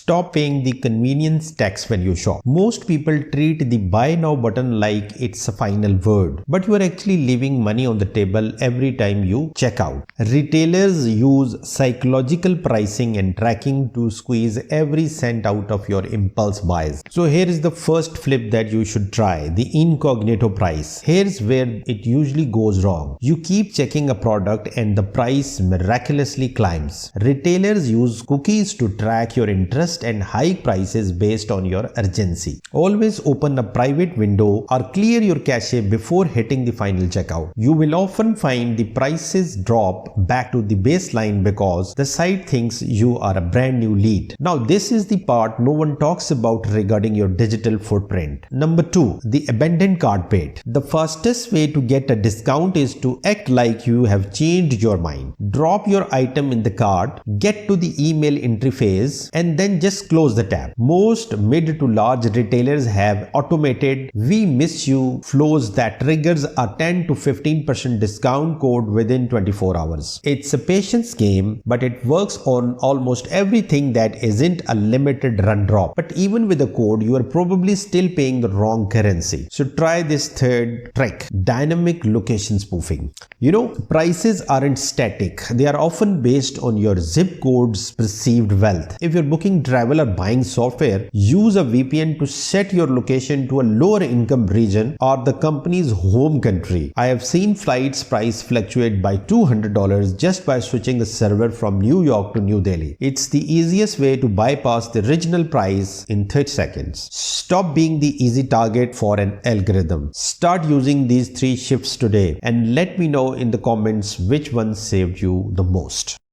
Stop paying the convenience tax when you shop. Most people treat the buy now button like it's a final word, but you are actually leaving money on the table every time you check out. Retailers use psychological pricing and tracking to squeeze every cent out of your impulse buys. So here is the first flip that you should try, the incognito price. Here's where it usually goes wrong. You keep checking a product and the price miraculously climbs. Retailers use cookies to track your interest and hike prices based on your urgency. Always open a private window or clear your cache before hitting the final checkout. You will often find the prices drop back to the baseline because the site thinks you are a brand new lead. Now this is the part no one talks about regarding your digital footprint. Number 2, the abandoned cart bait. The fastest way to get a discount is to act like you have changed your mind. Drop your item in the cart, get to the email interface, and then just close the tab. Most mid to large retailers have automated "we miss you" flows that triggers a 10 to 15% discount code within 24 hours. It's a patience game, but it works on almost everything that isn't a limited run drop. But even with a code, you are probably still paying the wrong currency. So try this third trick, dynamic location spoofing. Prices aren't static. They are often based on your zip code's perceived wealth. If you're booking travel or buying software, use a VPN to set your location to a lower income region or the company's home country. I have seen flights price fluctuate by $200 just by switching the server from New York to New Delhi. It's the easiest way to bypass the original price in 30 seconds. Stop being the easy target for an algorithm. Start using these 3 shifts today and let me know in the comments which one saved you the most.